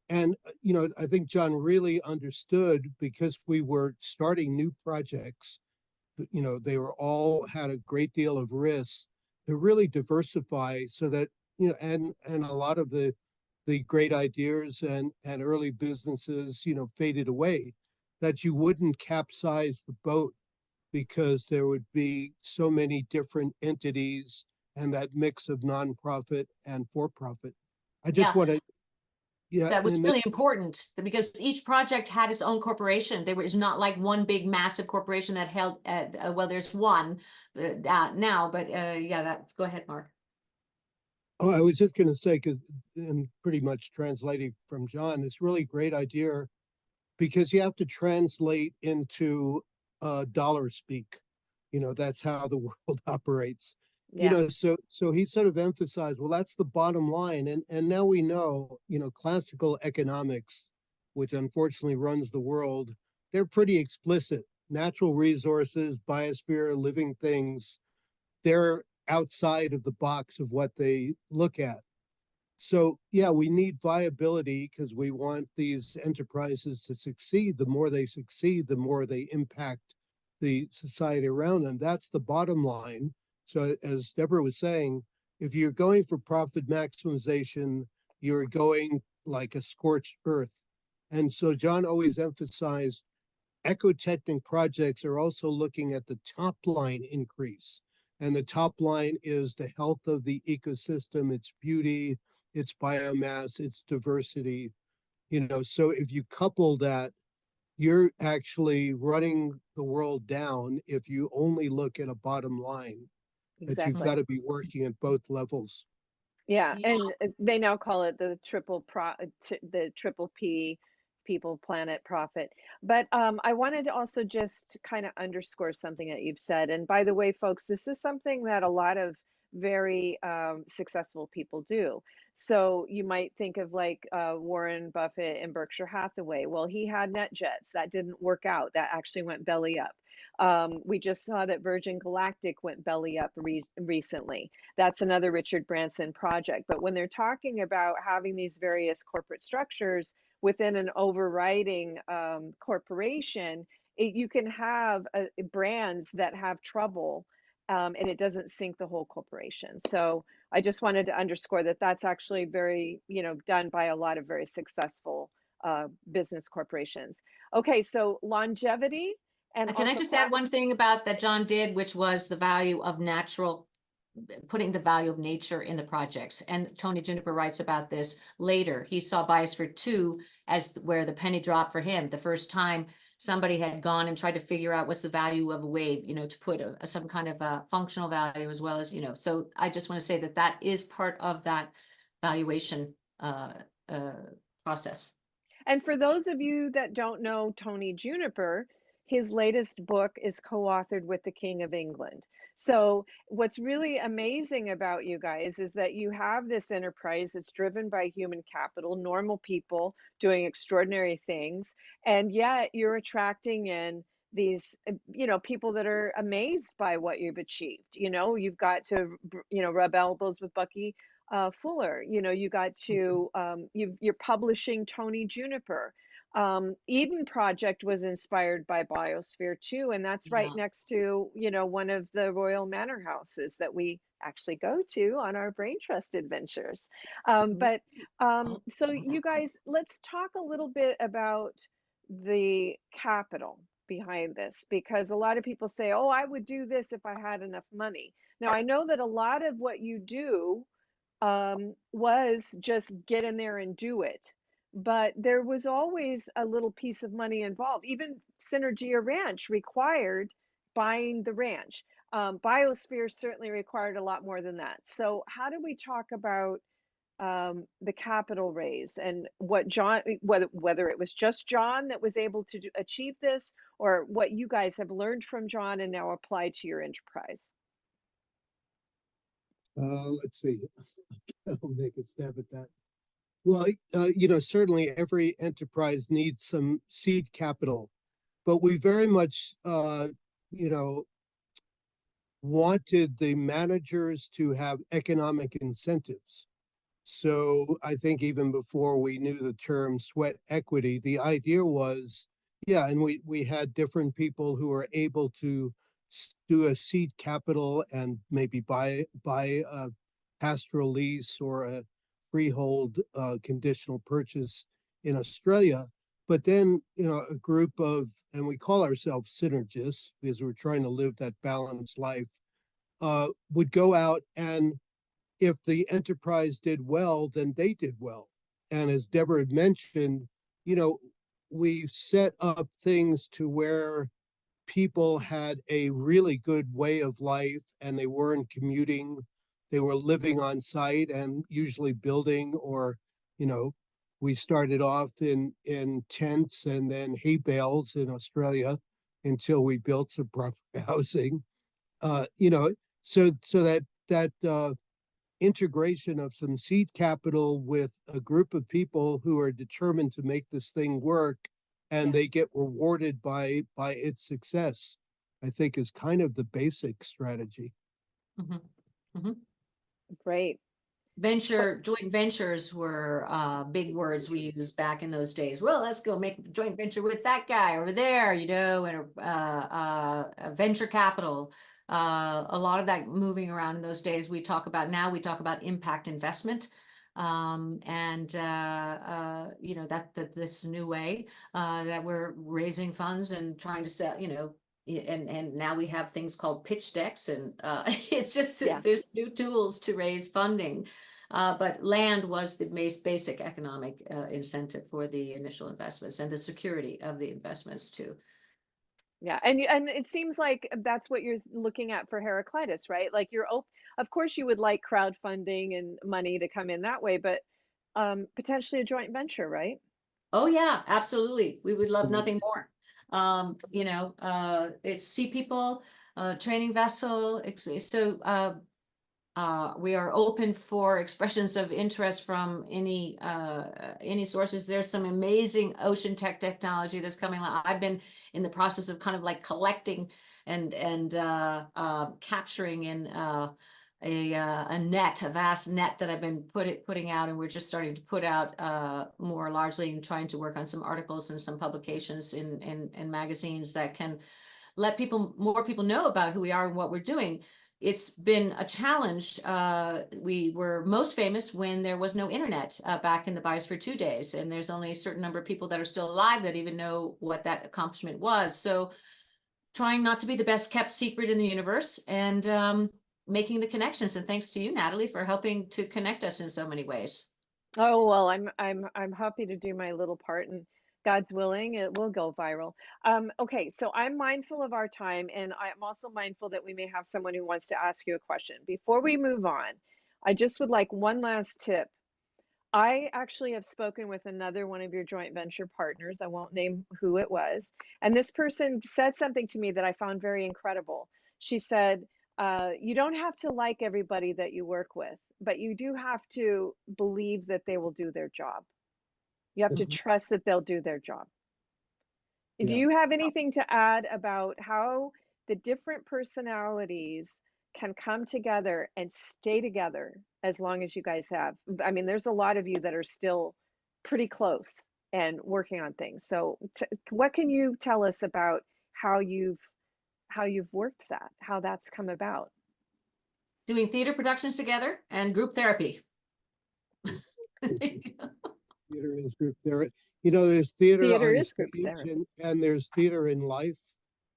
C: And, I think John really understood, because we were starting new projects, they were all had a great deal of risk, to really diversify so that, and a lot of the great ideas and early businesses, faded away, that you wouldn't capsize the boat, because there would be so many different entities and that mix of nonprofit and for-profit. I just want to,
B: that was really important, because each project had its own corporation. There was not like one big massive corporation that held, well, there's one now, but go ahead, Mark.
C: Oh, I was just going to say, because I'm pretty much translating from John, it's really great idea, because you have to translate into dollar speak. That's how the world operates. So he sort of emphasized, well, that's the bottom line. And now we know, classical economics, which unfortunately runs the world, they're pretty explicit. Natural resources, biosphere, living things, they're outside of the box of what they look at. So yeah, we need viability, because we want these enterprises to succeed. The more they succeed, the more they impact the society around them. That's the bottom line. So as Deborah was saying, if you're going for profit maximization, you're going like a scorched earth. And so John always emphasized ecotechnic projects are also looking at the top line increase. And the top line is the health of the ecosystem, its beauty, its biomass, its diversity. So if you couple that, you're actually running the world down if you only look at a bottom line. That you've got to be working at both levels.
A: And they now call it the triple P, people, planet, profit. But I wanted to also just kind of underscore something that you've said. And by the way, folks, this is something that a lot of very successful people do. So you might think of like Warren Buffett and Berkshire Hathaway. Well, he had NetJets. That didn't work out. That actually went belly up. We just saw that Virgin Galactic went belly up recently. That's another Richard Branson project. But when they're talking about having these various corporate structures within an overriding corporation, you can have brands that have trouble, and it doesn't sink the whole corporation. So I just wanted to underscore that that's actually very, done by a lot of very successful business corporations. Okay, so longevity. And
B: can I just add one thing about that John did, which was the value of putting the value of nature in the projects. And Tony Juniper writes about this later. He saw Biosphere 2 as where the penny dropped for him. The first time somebody had gone and tried to figure out what's the value of a wave, to put some kind of a functional value, as well as, so I just want to say that is part of that valuation process.
A: And for those of you that don't know Tony Juniper, his latest book is co-authored with the King of England. So what's really amazing about you guys is that you have this enterprise that's driven by human capital, normal people doing extraordinary things, and yet you're attracting in these people that are amazed by what you've achieved. You've got to rub elbows with Bucky Fuller. You got to you're publishing Tony Juniper. Eden Project was inspired by Biosphere too, and that's right
B: Yeah.
A: next to one of the Royal Manor houses that we actually go to on our brain trust adventures. But so you guys, let's talk a little bit about the capital behind this, because a lot of people say, oh, I would do this if I had enough money. Now I know that a lot of what you do was just get in there and do it. But there was always a little piece of money involved. Even Synergia Ranch required buying the ranch. Biosphere certainly required a lot more than that. So how do we talk about the capital raise and what John, whether it was just John that was able to achieve this, or what you guys have learned from John and now applied to your enterprise?
C: Let's see. I'll make a stab at that. Well, certainly every enterprise needs some seed capital, but we very much, wanted the managers to have economic incentives. So I think even before we knew the term sweat equity, the idea was, yeah, and we had different people who were able to do a seed capital and maybe buy a pastoral lease or a freehold conditional purchase in Australia. But then, a group of, and we call ourselves synergists because we're trying to live that balanced life, would go out, and if the enterprise did well, then they did well. And as Deborah had mentioned, we set up things to where people had a really good way of life and they weren't commuting. They were living on site and usually building, or, we started off in tents and then hay bales in Australia until we built some proper housing. So that integration of some seed capital with a group of people who are determined to make this thing work, and they get rewarded by its success, I think is kind of the basic strategy.
A: Great.
B: Joint ventures were big words we used back in those days. Well, let's go make a joint venture with that guy over there, and a venture capital. A lot of that moving around in those days. We talk about impact investment. This new way that we're raising funds and trying to sell, and now we have things called pitch decks, and it's just there's new tools to raise funding. But land was the basic economic incentive for the initial investments and the security of the investments too.
A: Yeah, and it seems like that's what you're looking at for Heraclitus, right? Like of course you would like crowdfunding and money to come in that way, but potentially a joint venture, right?
B: Oh yeah, absolutely. We would love nothing more. It's sea people, training vessel. So we are open for expressions of interest from any sources. There's some amazing ocean technology that's coming. I've been in the process of kind of like collecting and capturing in a vast net that I've been putting out, and we're just starting to put out more largely, and trying to work on some articles and some publications in magazines that can let more people know about who we are and what we're doing. It's been a challenge. We were most famous when there was no internet back in the Biosphere 2 days, and there's only a certain number of people that are still alive that even know what that accomplishment was. So trying not to be the best kept secret in the universe, and making the connections. And thanks to you, Natalie, for helping to connect us in so many ways.
A: Oh, well, I'm happy to do my little part, and God's willing, it will go viral. Okay, so I'm mindful of our time, and I'm also mindful that we may have someone who wants to ask you a question. Before we move on, I just would like one last tip. I actually have spoken with another one of your joint venture partners. I won't name who it was. And this person said something to me that I found very incredible. She said, You don't have to like everybody that you work with, but you do have to believe that they will do their job. You have to
C: Mhm.
A: trust that they'll do their job. Do
C: Yeah.
A: you have anything to add about how the different personalities can come together and stay together as long as you guys have? I mean, there's a lot of you that are still pretty close and working on things. So, what can you tell us about how you've worked that, how that's come about?
B: Doing theater productions together and group therapy.
C: Theater is group therapy. You know, there's theater
A: Theater
C: on
A: is group
C: stage
A: therapy.
C: and there's theater in life.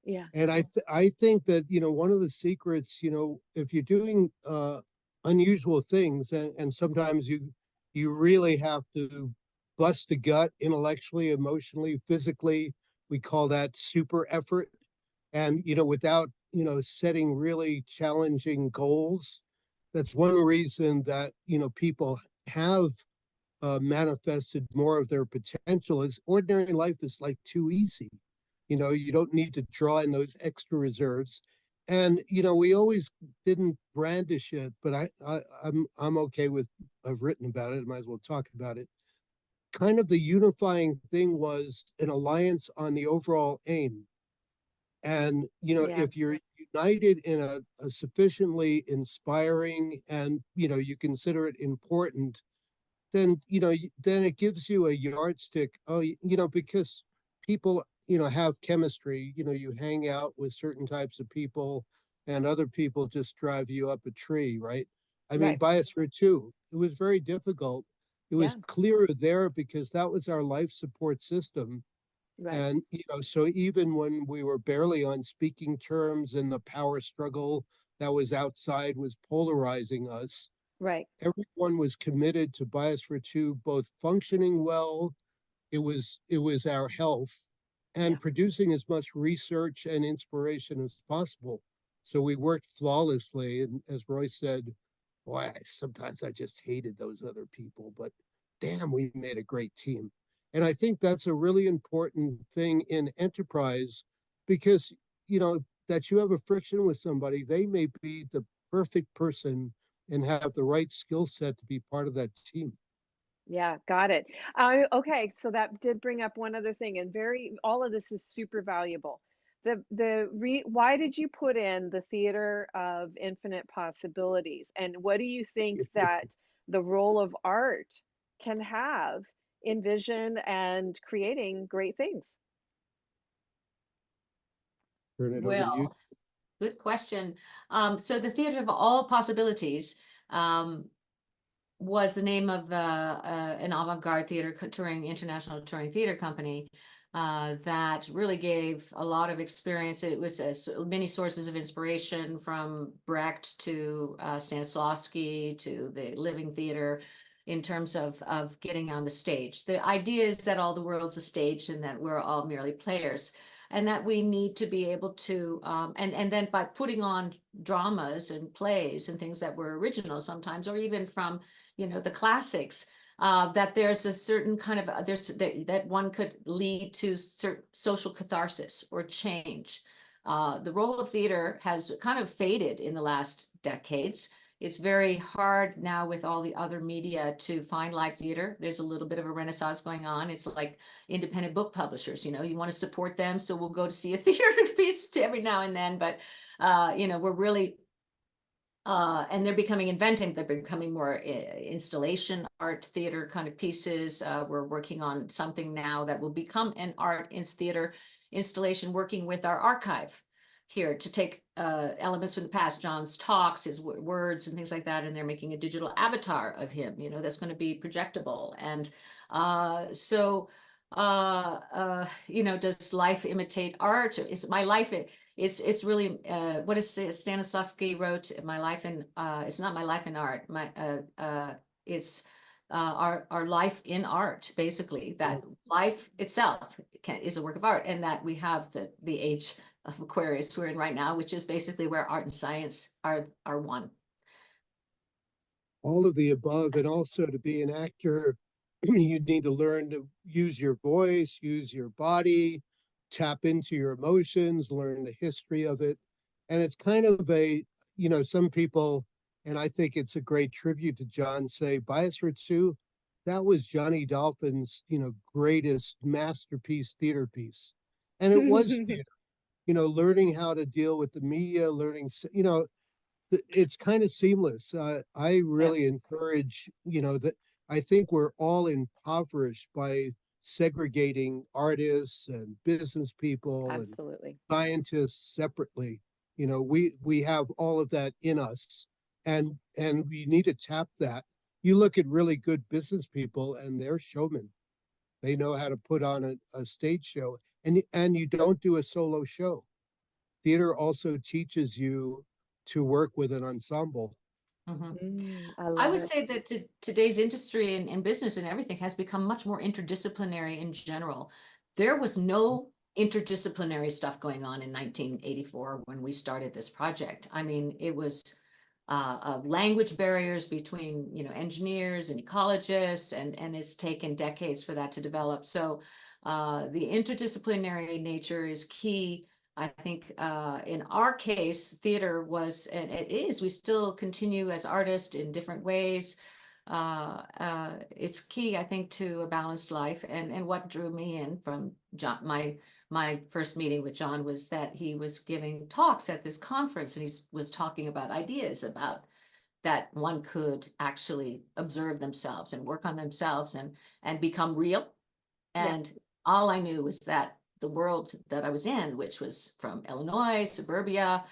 A: Yeah.
C: And I think that, you know, one of the secrets, you know, if you're doing unusual things and sometimes you really have to bust the gut intellectually, emotionally, physically, we call that super effort. And, you know, without, you know, setting really challenging goals, that's one reason that, you know, people have manifested more of their potential. Is ordinary life is like too easy. You know, you don't need to draw in those extra reserves. And you know, we always didn't brandish it, but I'm okay with. I've written about it. I might as well talk about it. Kind of the unifying thing was an alliance on the overall aim. And you know,
A: Yeah.
C: if you're united in a sufficiently inspiring and you know you consider it important, then you know then it gives you a yardstick. Oh, you know, because people you know have chemistry. You know, you hang out with certain types of people and other people just drive you up a tree, right? I mean,
A: Right.
C: Biosphere 2, it was very difficult. It was
A: Yeah.
C: clearer there because that was our life support system.
A: Right.
C: And you know, so even when we were barely on speaking terms and the power struggle that was outside was polarizing us,
A: Right.
C: everyone was committed to Biosphere 2 both functioning well, it was our health,
A: Yeah.
C: and producing as much research and inspiration as possible. So we worked flawlessly, and as Roy said, boy, sometimes I just hated those other people, but damn, we made a great team. And I think that's a really important thing in enterprise because you know that you have a friction with somebody, they may be the perfect person and have the right skill set to be part of that team.
A: Yeah, got it. Okay, so that did bring up one other thing, and all of this is super valuable. Why did you put in the theater of infinite possibilities, and what do you think that the role of art can have in vision and creating great things?
C: Turn it over to you.
B: Well, good question. So the Theater of All Possibilities um, was the name of an avant-garde theater touring international touring theater company that really gave a lot of experience. It was many sources of inspiration from Brecht to Stanislavski to the living theater in terms of getting on the stage. The idea is that all the world's a stage and that we're all merely players. And that we need to be able to, and then by putting on dramas and plays and things that were original sometimes, or even from the classics, that there's a certain kind of that one could lead to certain social catharsis or change. The role of theater has kind of faded in the last decades. It's very hard now with all the other media to find live theater. There's a little bit of a renaissance going on. It's like independent book publishers, you want to support them. So we'll go to see a theater piece every now and then, but we're really and they're becoming inventive. They're becoming more installation art theater kind of pieces. We're working on something now that will become an art in theater installation, working with our archive here to take elements from the past, John's talks, his words and things like that, and they're making a digital avatar of him, that's going to be projectable. And does life imitate art? Is my life it's really what is Stanislavski wrote, my life in it's not my life in art, it's our life in art, basically, that life itself is a work of art, and that we have the age of Aquarius we're in right now, which is basically where art and science are one.
C: All of the above, and also to be an actor, you need to learn to use your voice, use your body, tap into your emotions, learn the history of it. And it's kind of some people, and I think it's a great tribute to John, say Biosphere 2, that was Johnny Dolphin's, greatest masterpiece theater piece. And it was theater, learning how to deal with the media, it's kind of seamless. I
A: Yeah,
C: really encourage, that I think we're all impoverished by segregating artists and business people and
A: absolutely.
C: scientists separately. We have all of that in us, and we need to tap that. You look at really good business people, and they're showmen. They know how to put on a stage show, and you don't do a solo show. Theater also teaches you to work with an ensemble.
A: I
B: I
A: love
B: would
A: it.
B: say that today's industry and business and everything has become much more interdisciplinary in general. There was no interdisciplinary stuff going on in 1984 when we started this project. I mean, it was language barriers between, engineers and ecologists, and it's taken decades for that to develop. So the interdisciplinary nature is key. I think in our case, theater was, and it is, we still continue as artists in different ways. It's key, I think, to a balanced life. And what drew me in from John, my first meeting with John was that he was giving talks at this conference, and he was talking about ideas about that one could actually observe themselves and work on themselves and become real.
A: Yeah.
B: And all I knew was that the world that I was in, which was from Illinois, suburbia,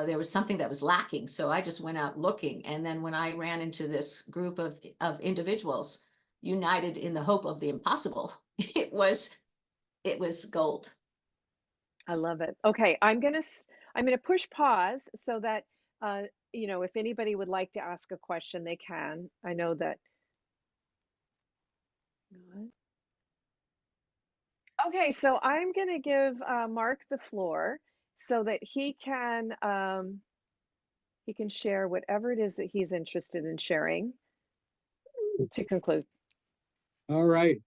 B: there was something that was lacking. So I just went out looking. And then when I ran into this group of individuals united in the hope of the impossible, it was gold.
A: I love it. Okay, I'm gonna push pause so that if anybody would like to ask a question, they can. I know that. Okay, so I'm gonna give Mark the floor so that he can share whatever it is that he's interested in sharing to conclude.
C: All right.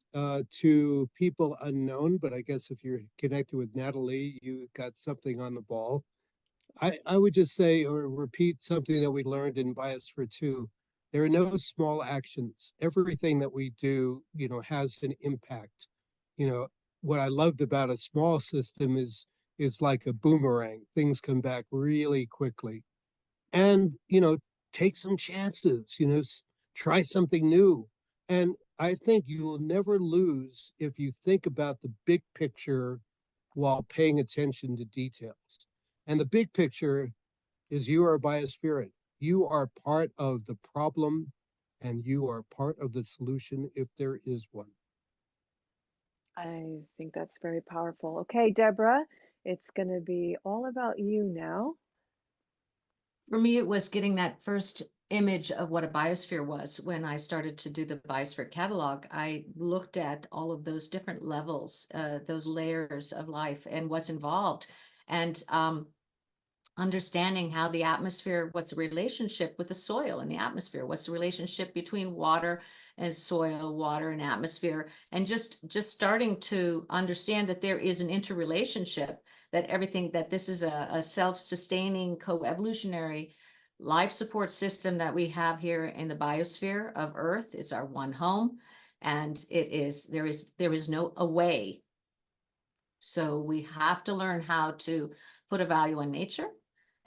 C: To people unknown, but I guess if you're connected with Natalie, you got something on the ball. I would just say or repeat something that we learned in Biosphere 2. There are no small actions. Everything that we do, has an impact. You know, what I loved about a small system is it's like a boomerang. Things come back really quickly. And, take some chances, try something new. And I think you will never lose if you think about the big picture while paying attention to details. And the big picture is you are a biospherian. You are part of the problem and you are part of the solution if there is one.
A: I think that's very powerful. Okay, Deborah, it's gonna be all about you now.
B: For me, it was getting that first image of what a biosphere was. When I started to do the biosphere catalog, I looked at all of those different levels, those layers of life and what's involved. And understanding how the atmosphere, what's the relationship with the soil and the atmosphere, what's the relationship between water and soil, water and atmosphere, and just starting to understand that there is an interrelationship, that everything, that this is a self-sustaining co-evolutionary life support system that we have here in the biosphere of Earth. It's our one home, and there is no away. So we have to learn how to put a value on nature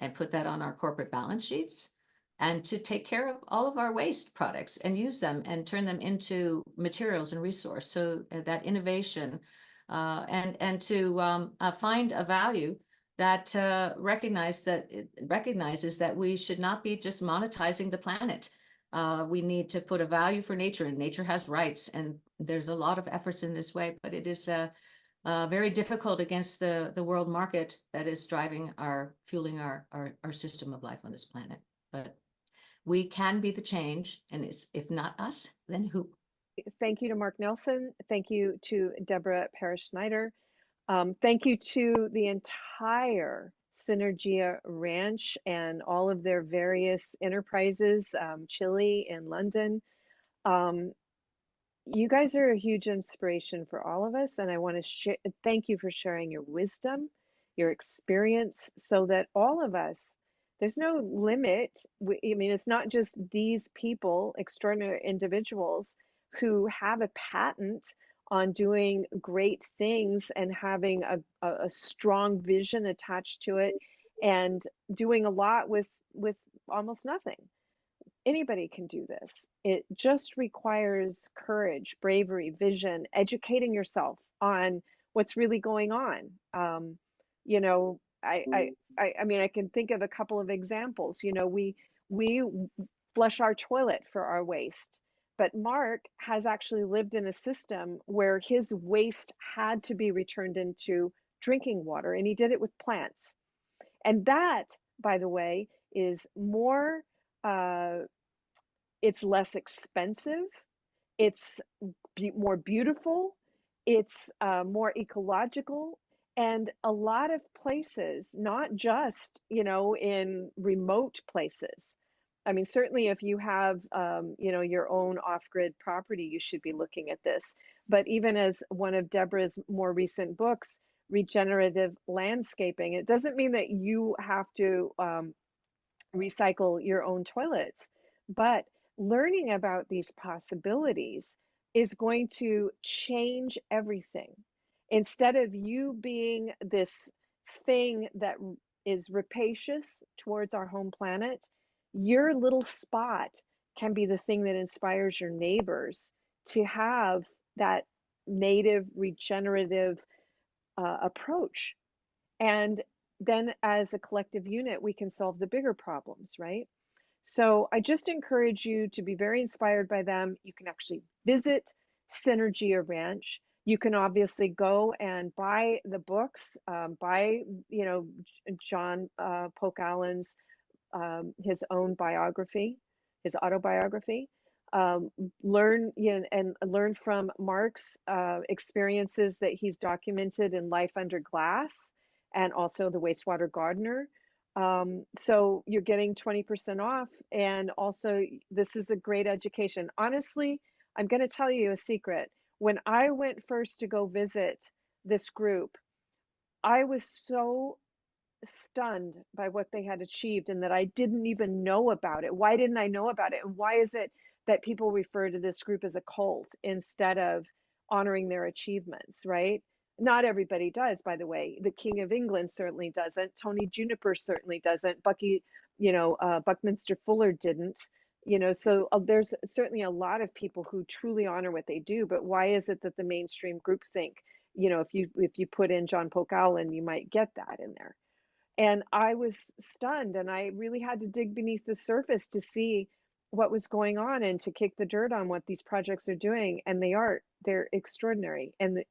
B: and put that on our corporate balance sheets, and to take care of all of our waste products and use them and turn them into materials and resource. So that innovation and to find a value that recognizes that we should not be just monetizing the planet. We need to put a value for nature, and nature has rights. And there's a lot of efforts in this way, but it is very difficult against the world market that is fueling our system of life on this planet. But we can be the change, and if not us, then who?
A: Thank you to Mark Nelson. Thank you to Deborah Parrish Snyder. Thank you to the entire Synergia Ranch and all of their various enterprises, Chile and London. You guys are a huge inspiration for all of us, and I want to thank you for sharing your wisdom, your experience, so that all of us There's no limit. I mean, it's not just these people, extraordinary individuals who have a patent on doing great things and having a strong vision attached to it and doing a lot with almost nothing. Anybody can do this. It just requires courage, bravery, vision, educating yourself on what's really going on. You know, I mean, I can think of a couple of examples. You know, we flush our toilet for our waste, but Mark has actually lived in a system where his waste had to be returned into drinking water, and he did it with plants. And that, by the way, is more. It's less expensive, it's more beautiful, it's more ecological, and a lot of places, not just, you know, in remote places. I mean, certainly if you have, you know, your own off-grid property, you should be looking at this. But even as one of Deborah's more recent books, Regenerative Landscaping, it doesn't mean that you have to recycle your own toilets. But learning about these possibilities is going to change everything. Instead of you being this thing that is rapacious towards our home planet, your little spot can be the thing that inspires your neighbors to have that native regenerative approach. And then as a collective unit, we can solve the bigger problems, right? So I just encourage you to be very inspired by them. You can actually visit Synergia Ranch. You can obviously go and buy the books, buy, you know, John Polk Allen's, his own biography, his autobiography. Learn, you know, and learn from Mark's experiences that he's documented in Life Under Glass and also The Wastewater Gardener. So you're getting 20% off. And also, this is a great education. Honestly, I'm going to tell you a secret. When I went first to go visit this group, I was so stunned by what they had achieved and that I didn't even know about it. Why didn't I know about it? And why is it that people refer to this group as a cult instead of honoring their achievements, right? Not everybody does, by the way. The King of England certainly doesn't. Tony Juniper certainly doesn't. Bucky, you know, Buckminster Fuller didn't. You know, so there's certainly a lot of people who truly honor what they do. But why is it that the mainstream group think, you know, if you put in John Polk Allen, you might get that in there? And I was stunned, and I really had to dig beneath the surface to see what was going on and to kick the dirt on what these projects are doing. And they're extraordinary. And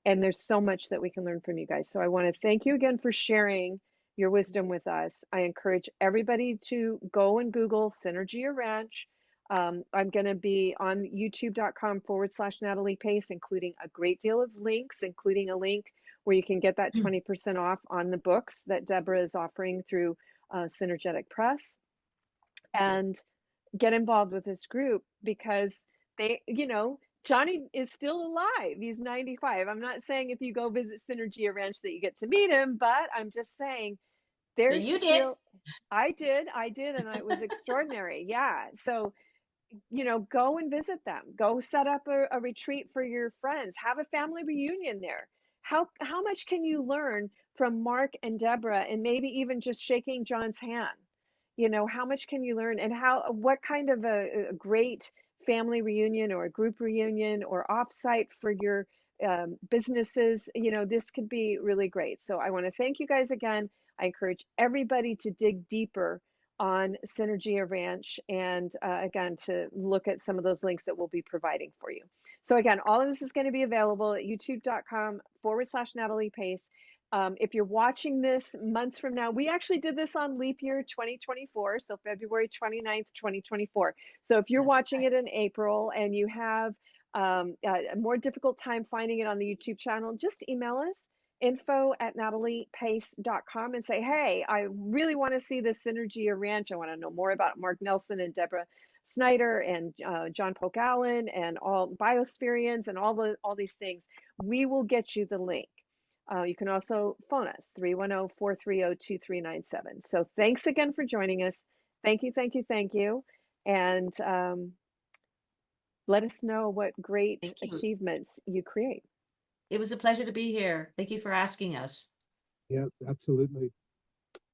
A: there's so much that we can learn from you guys. So I want to thank you again for sharing your wisdom with us. I encourage everybody to go and Google Synergia Ranch. I'm going to be on youtube.com/Natalie Pace, including a great deal of links, including a link where you can get that 20% off on the books that Deborah is offering through Synergetic Press. And get involved with this group because they, you know, Johnny is still alive. He's 95. I'm not saying if you go visit Synergia Ranch that you get to meet him, but I'm just saying there's
B: You did.
A: still, I did, and it was extraordinary. Yeah. So, you know, go and visit them. Go set up a retreat for your friends. Have a family reunion there. How much can you learn from Mark and Deborah, and maybe even just shaking John's hand? You know, how much can you learn, and what kind of a great family reunion or a group reunion or offsite for your businesses? You know, this could be really great. So I want to thank you guys again. I encourage everybody to dig deeper on Synergia Ranch and again, to look at some of those links that we'll be providing for you. So again, all of this is going to be available at youtube.com/Natalie Pace. If you're watching this months from now, we actually did this on leap year 2024, so February 29th, 2024. So if you're watching it in April and you have a more difficult time finding it on the YouTube channel, just email us, info@nataliepace.com, and say, hey, I really want to see this Synergia Ranch. I want to know more about Mark Nelson and Deborah Snyder and John Polk Allen and all biospherians and all these things. We will get you the link. You can also phone us, 310-430-2397. So thanks again for joining us. Thank you, thank you, thank you. And let us know what great
B: Thank you.
A: achievements you create.
B: It was a pleasure to be here. Thank you for asking us.
C: Yeah, absolutely.